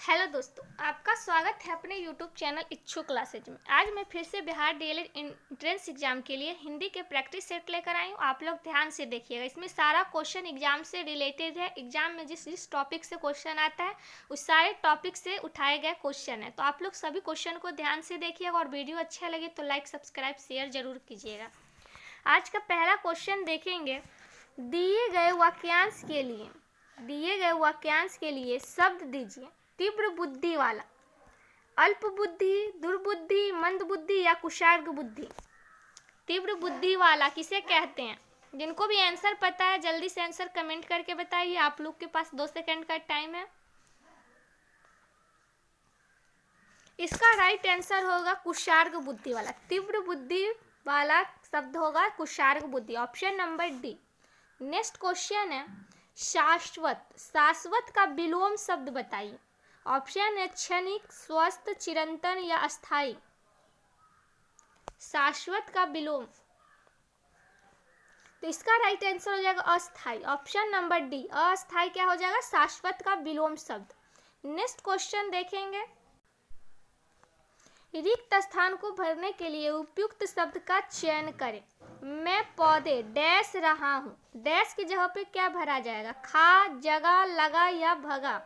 Hello दोस्तों, आपका स्वागत है अपने यूट्यूब चैनल इच्छुक क्लासेज में। आज मैं फिर से बिहार डीएलएड एंट्रेंस एग्जाम के लिए हिंदी के प्रैक्टिस सेट लेकर आई हूँ। आप लोग ध्यान से देखिएगा, इसमें सारा क्वेश्चन एग्जाम से रिलेटेड है। एग्जाम में जिस टॉपिक से क्वेश्चन आता है उस सारे टॉपिक से उठाए गए क्वेश्चन है। तो आप लोग सभी क्वेश्चन को ध्यान से देखिएगा और वीडियो अच्छा लगे तो लाइक सब्सक्राइब शेयर जरूर कीजिएगा। आज का पहला क्वेश्चन देखेंगे। दिए गए वाक्यांश के लिए शब्द दीजिए। तीव्र बुद्धि वाला, अल्प बुद्धि, दुर्बुद्धि, मंद बुद्धि या कुशार्ग बुद्धि। तीव्र बुद्धि वाला किसे कहते हैं? जिनको भी आंसर पता है जल्दी से आंसर कमेंट करके बताइए। आप लोग के पास 2 सेकंड का टाइम है। इसका राइट आंसर होगा कुशार्ग बुद्धि वाला। तीव्र बुद्धि वाला शब्द होगा कुशार्ग बुद्धि, option number D. Next question है शाश्वत का विलोम शब्द बताइए। ऑप्शन है क्षणिक, स्वस्थ, चिरंतन या अस्थाई। शाश्वत का विलोम, तो इसका राइट आंसर हो जाएगा अस्थाई, ऑप्शन नंबर डी। अस्थाई क्या हो जाएगा? शाश्वत का विलोम शब्द। नेक्स्ट क्वेश्चन देखेंगे। रिक्त स्थान को भरने के लिए उपयुक्त शब्द का चयन करें। मैं पौधे डैश रहा हूँ। डैश की जगह पे क्या भरा जाएगा? खा, जगा, लगा या भगा।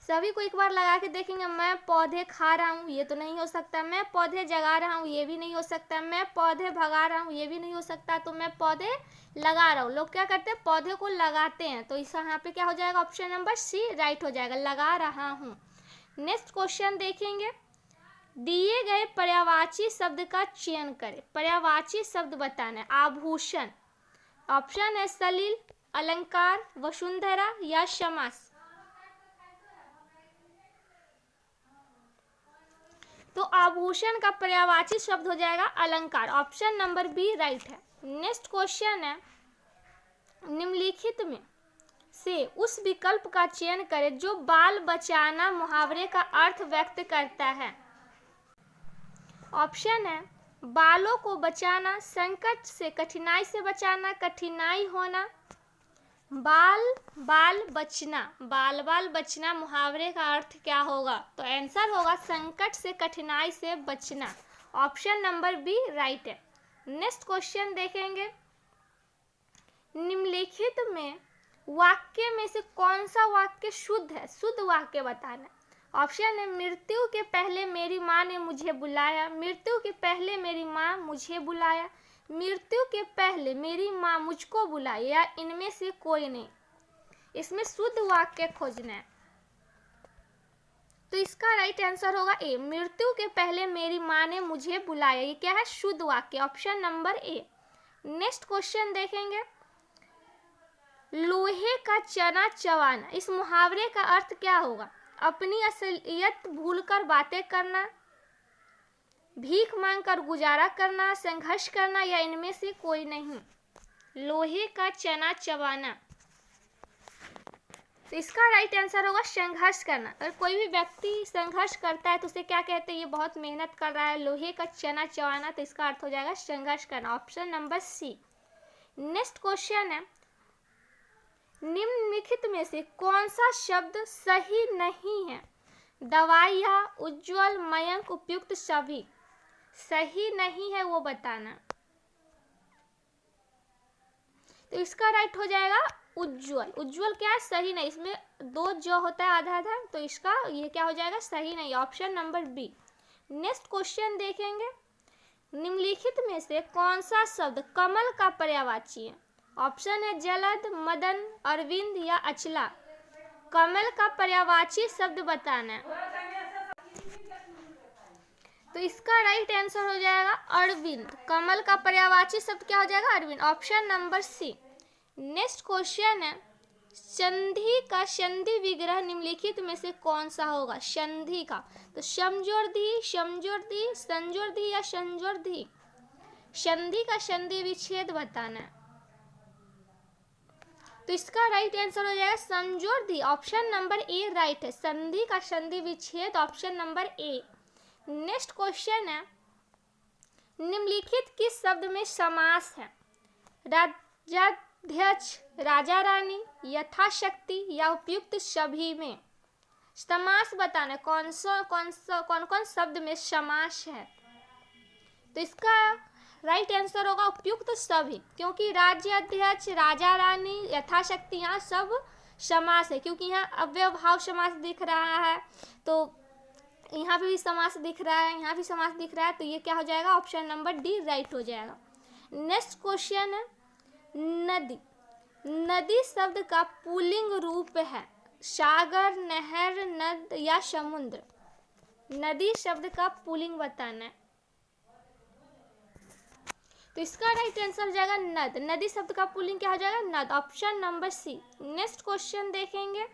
सभी को एक बार लगा के देखेंगे। मैं पौधे खा रहा हूँ, ये तो नहीं हो सकता। मैं पौधे जगा रहा हूँ, ये भी नहीं हो सकता। मैं पौधे भगा रहा हूँ, ये भी नहीं हो सकता। तो मैं पौधे लगा रहा हूँ। लोग क्या करते हैं? पौधे को लगाते हैं। तो इस यहाँ पे क्या हो जाएगा? ऑप्शन नंबर सी राइट हो जाएगा, लगा रहा हूँ। नेक्स्ट क्वेश्चन देखेंगे। दिए गए पर्यायवाची शब्द का चयन करें। पर्यायवाची शब्द बताना है। आभूषण, ऑप्शन है सलिल, अलंकार, वसुंधरा या समास। तो आभूषण का पर्यायवाची शब्द हो जाएगा अलंकार, ऑप्शन नंबर बी राइट है। नेक्स्ट क्वेश्चन है निम्नलिखित में से उस विकल्प का चयन करें जो बाल बचाना मुहावरे का अर्थ व्यक्त करता है। ऑप्शन है बालों को बचाना, संकट से कठिनाई से बचाना, कठिनाई होना। बाल बचना मुहावरे का अर्थ क्या होगा? तो आंसर होगा संकट से कठिनाई से बचना, ऑप्शन नंबर बी राइट है। नेक्स्ट क्वेश्चन देखेंगे। निम्नलिखित में वाक्य में से कौन सा वाक्य शुद्ध है? शुद्ध वाक्य बताना। ऑप्शन है मृत्यु के पहले मेरी माँ ने मुझे बुलाया। मृत्यु के पहले मेरी माँ मुझे बुलाया। मृत्यु के पहले मेरी माँ मुझको बुलाई, या इनमें से कोई नहीं। इसमें शुद्ध वाक्य खोजना है। तो इसका राइट आंसर होगा ए, मृत्यु के पहले मेरी माँ ने मुझे बुलाया। ये क्या है? शुद्ध वाक्य, option number A. Next question देखेंगे। लोहे का चना चबाना, इस मुहावरे का अर्थ क्या होगा? अपनी असलियत भूलकर बातें करना, भीख मांगकर गुजारा करना, संघर्ष करना या इनमें से कोई नहीं। लोहे का चना चबाना, तो इसका राइट आंसर होगा संघर्ष करना। अगर कोई भी व्यक्ति संघर्ष करता है तो उसे क्या कहते हैं? ये बहुत मेहनत कर रहा है। लोहे का चना चबाना, तो इसका अर्थ हो जाएगा संघर्ष करना, option number C. Next question है निम्नलिखित में से कौन सा शब्द सही नहीं है? दवाइया, उज्ज्वल, मयंक, उपयुक्त, सभी। सही नहीं है वो बताना। तो इसका राइट हो जाएगा उज्ज्वल। उज्ज्वल क्या है? सही नहीं। इसमें दो जो होता है आधा आधा, तो इसका ये क्या हो जाएगा? सही नहीं, option number B. Next question देखेंगे। निम्नलिखित में से कौन सा शब्द कमल का पर्यायवाची है? ऑप्शन है जलद, मदन, अरविंद या अचला। कमल का पर्यायवाची शब्द बताना है। तो इसका राइट आंसर हो जाएगा अरविंद। कमल का पर्यायवाची शब्द क्या हो जाएगा? अरविंद, option number C. Next question है संधि का संधि विग्रह निम्नलिखित में से कौन सा होगा? संधि का, तो समजोर्धी, समजोर्धी, संजोर्धी या संजोर्धी। संधि का संधि विच्छेद बताना है। तो इसका राइट आंसर हो जाएगा संजोर्धी, ऑप्शन नंबर ए राइट है। संधि का संधि विच्छेद, option number A. Next question है निम्नलिखित किस शब्द में समास है? राजाध्यक्ष, राजा रानी, यथाशक्ति या उपयुक्त सभी में। समास बताना कौन कौन शब्द में समास है। तो इसका राइट आंसर होगा उपयुक्त सभी, क्योंकि राज्य अध्यक्ष, राजा रानी, यथाशक्ति, यहाँ सब समास है, क्योंकि यहाँ अव्ययभाव समास दिख रहा है, तो यहाँ पे भी समास दिख रहा है, यहाँ भी समास दिख रहा है, तो ये क्या हो जाएगा, ऑप्शन नंबर डी राइट हो जाएगा। नेक्स्ट क्वेश्चन है नदी। नदी शब्द का पुल्लिंग रूप है सागर, नहर, नद या समुद्र। नदी शब्द का पुल्लिंग बताना है। तो इसका राइट आंसर हो जाएगा नद। नदी शब्द का पुल्लिंग क्या हो जाएगा, नद, option number C. Next question देखेंगे,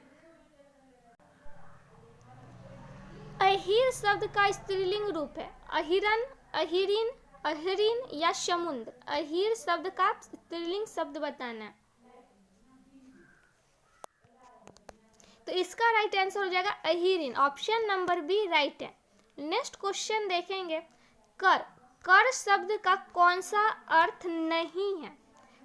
अहीर शब्द का स्त्रीलिंग रूप है अहिरन, अहिरिन, अहिरिन या समुद्र। अहीर शब्द का स्त्रीलिंग शब्द बताना है। तो इसका राइट आंसर हो जाएगा अहिरिन, ऑप्शन नंबर बी राइट है। नेक्स्ट क्वेश्चन देखेंगे, कर। कर शब्द का कौन सा अर्थ नहीं है,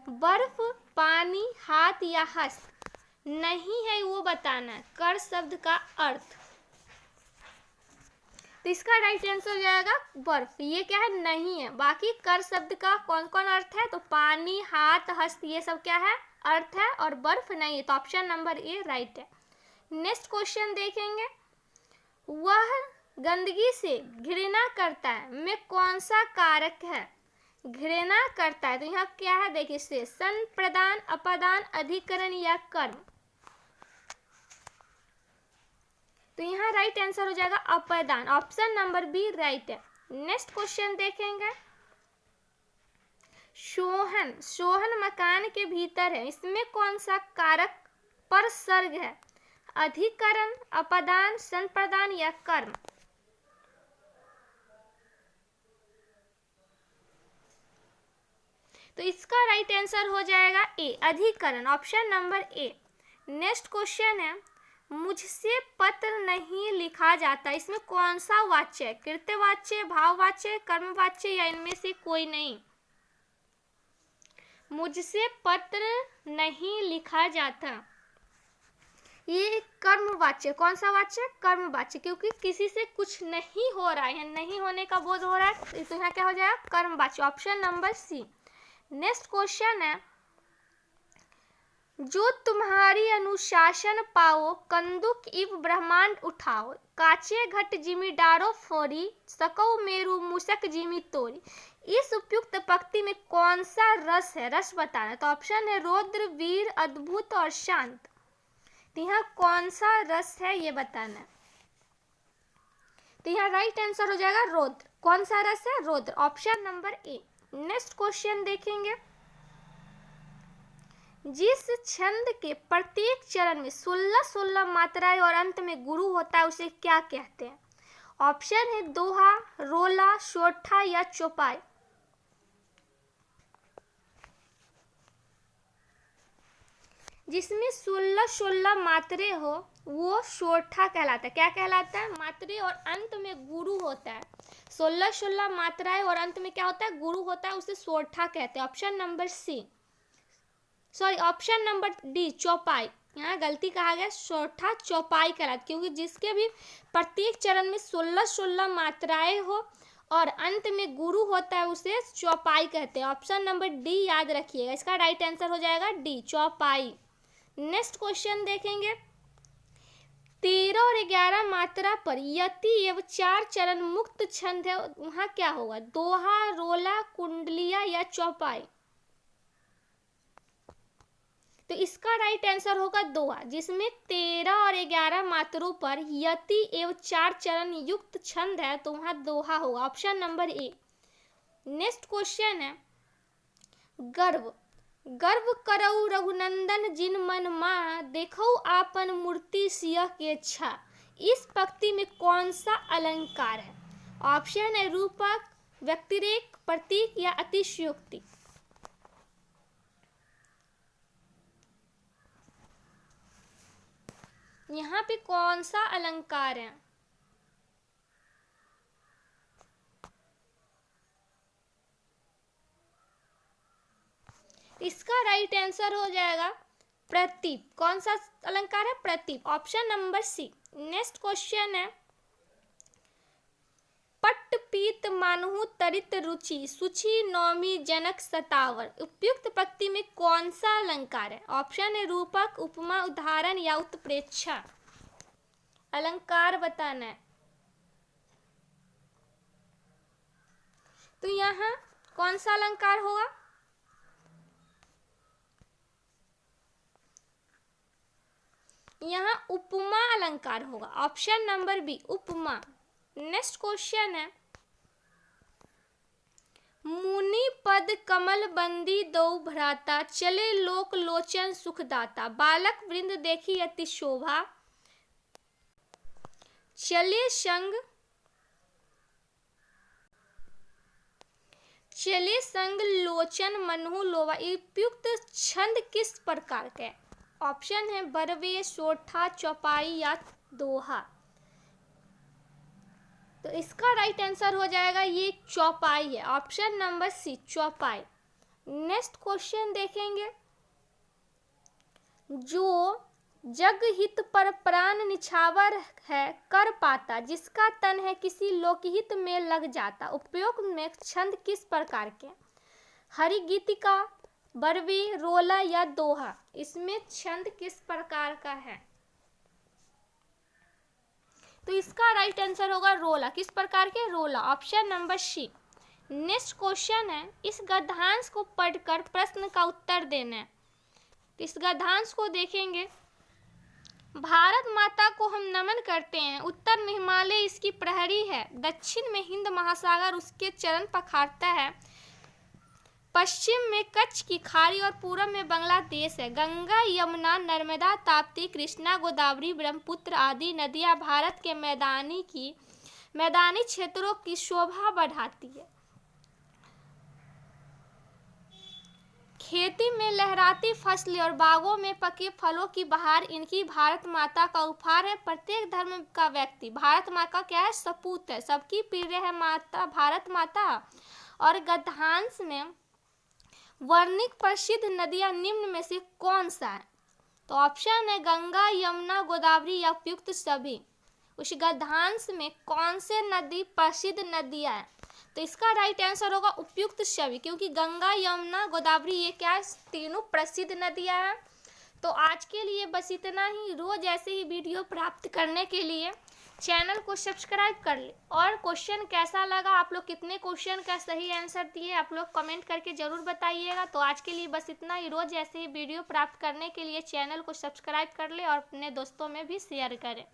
बर्फ, पानी, हाथ या हस्त। नहीं है वो बताना है कर शब्द का अर्थ। तो इसका राइट आंसर हो जाएगा बर्फ, ये क्या है, नहीं है। बाकी कर शब्द का कौन कौन अर्थ है, तो पानी, हाथ, हस्त, ये सब क्या है, अर्थ है, और बर्फ नहीं है, तो ऑप्शन नंबर ए राइट है। नेक्स्ट क्वेश्चन देखेंगे, वह गंदगी से घृणा करता है में कौन सा कारक है। घृणा करता है तो यहाँ क्या है, देखिए से संप्रदान, अपादान, अधिकरण या कर्म। तो यहाँ राइट आंसर हो जाएगा अपादान, ऑप्शन नंबर बी राइट है। नेक्स्ट क्वेश्चन देखेंगे, सोहन। सोहन मकान के भीतर है, इसमें कौन सा कारक पर सर्ग है, अधिकरण, अपादान, संप्रदान या कर्म। तो इसका राइट आंसर हो जाएगा ए, अधिकरण, option number A. Next question है, मुझसे पत्र नहीं लिखा जाता, इसमें कौन सा वाच्य है, कृत्यवाच्य, भाववाच्य, कर्मवाच्य या इनमें से कोई नहीं। मुझसे पत्र नहीं लिखा जाता, ये कर्मवाच्य, कौन सा वाच्य, कर्मवाच्य, क्योंकि किसी से कुछ नहीं हो रहा है, नहीं होने का बोध हो रहा है, तो यहाँ क्या हो जाएगा, कर्मवाच्य, option number C. Next question है, जो तुम्हारी अनुशासन पाओ, कंदुक इव ब्रह्मांड उठाओ, काचे घट जिमी डारो फोरी, सकौ मेरु मुसक जिमी तोरी। इस उपयुक्त पंक्ति में कौन सा रस है, रस बताना। तो ऑप्शन है रौद्र, वीर, अद्भुत और शांत। तो यहाँ कौन सा रस है ये बताना है। तो यहाँ राइट आंसर हो जाएगा रौद्र। कौन सा रस है, रौद्र, option number A. Next question देखेंगे, जिस छंद के प्रत्येक चरण में 16-16 मात्राएं और अंत में गुरु होता है उसे क्या कहते हैं। ऑप्शन है दोहा, रोला, सोठा या चौपाई। जिसमें 16-16 मात्रे हो वो सोठा कहलाता है। क्या कहलाता है, मात्रे और अंत में गुरु होता है। 16-16 मात्राएं और अंत में क्या होता है, गुरु होता है, उसे सोठा कहते हैं। Option number C, sorry option number D चौपाई। यहाँ गलती कहा गया, सोठा चौपाई कहलाता, क्योंकि जिसके भी प्रत्येक चरण में 16-16 मात्राएं हो और अंत में गुरु होता है उसे चौपाई कहते हैं। ऑप्शन नंबर डी याद रखिएगा, इसका राइट आंसर हो जाएगा डी चौपाई। नेक्स्ट क्वेश्चन देखेंगे, 13 और 11 मात्रा पर यति एवं 4 चरण मुक्त छंद है, वहां क्या होगा, दोहा, रोला, कुंडलिया या चौपाई। तो इसका राइट आंसर होगा दोहा, जिसमें 13 और 11 मात्रों पर यति एवं 4 चरण युक्त छंद है, तो वहां दोहा होगा, option number A. Next question है, गर्व। गर्व करऊ रघुनंदन जिन मन मा, देखो आपन मूर्ति सियह के छा। इस पंक्ति में कौन सा अलंकार है। ऑप्शन है रूपक, व्यतिरेक, प्रतीक या अतिशयोक्ति। यहाँ पे कौन सा अलंकार है। इसका राइट आंसर हो जाएगा प्रतीप। कौन सा अलंकार है? प्रतीप। Option number C. Next question है, पट्ट पीत मानहु तरित रुचि, सुचि नौमी जनक सतावर। उपयुक्त पंक्ति में कौन सा अलंकार है? ऑप्शन है रूपक, उपमा, उदाहरण या उत्प्रेक्षा। अलंकार बताना है। तो यहाँ कौन सा अलंकार होगा? यहाँ उपमा अलंकार होगा। ऑप्शन नंबर बी, उपमा। नेक्स्ट क्वेश्चन है, मुनि पद कमल बंदी दो भ्राता, चले लोक लोचन सुखदाता। बालक वृंद देखी अति शोभा, चले संग लोचन मनहु लोभा। उपयुक्त छंद किस प्रकार का है? ऑप्शन है बरवे, सोठा, चौपाई या दोहा। तो इसका राइट आंसर हो जाएगा ये चौपाई है। ऑप्शन नंबर सी, चौपाई। नेक्स्ट क्वेश्चन देखेंगे, जो जग हित पर प्राण निछावर है कर पाता, जिसका तन है किसी लोकहित में लग जाता। उपयोग में छंद किस प्रकार के? हरि गीतिका, बरवी, रोला या दोहा। इसमें छंद किस प्रकार का है? तो इसका राइट आंसर होगा रोला। किस प्रकार के? रोला। Option number C. Next question है, इस गद्यांश को पढ़कर प्रश्न का उत्तर देना है। तो इस गद्यांश को देखेंगे, भारत माता को हम नमन करते हैं, उत्तर में हिमालय इसकी प्रहरी है, दक्षिण में हिंद महासागर उसके चरण पखारता है, पश्चिम में कच्छ की खाड़ी और पूरब में बांग्लादेश है। गंगा, यमुना, नर्मदा, ताप्ती, कृष्णा, गोदावरी, ब्रह्मपुत्र आदि नदियां भारत के मैदानी क्षेत्रों की शोभा बढ़ाती है। खेती में लहराती फसलें और बागों में पके फलों की बहार इनकी भारत माता का उपहार है। प्रत्येक धर्म का व्यक्ति भारत माँ का क्या है? सपूत है। सबकी प्रिय है माता भारत माता। और गद्यांश में वर्णित प्रसिद्ध नदियां निम्न में से कौन सा है? तो ऑप्शन है गंगा, यमुना, गोदावरी या उपयुक्त सभी। उस गद्यांश में कौन से नदी प्रसिद्ध नदियां हैं? तो इसका राइट आंसर होगा उपयुक्त सभी, क्योंकि गंगा, यमुना, गोदावरी ये क्या है? तीनों प्रसिद्ध नदियां हैं। तो आज के लिए बस इतना ही। रोज ऐसे ही वीडियो प्राप्त करने के लिए चैनल को सब्सक्राइब कर ले। और क्वेश्चन कैसा लगा, आप लोग कितने क्वेश्चन का सही आंसर दिए, आप लोग कमेंट करके जरूर बताइएगा। तो आज के लिए बस इतना ही। रोज ऐसे ही वीडियो प्राप्त करने के लिए चैनल को सब्सक्राइब कर ले और अपने दोस्तों में भी शेयर करें।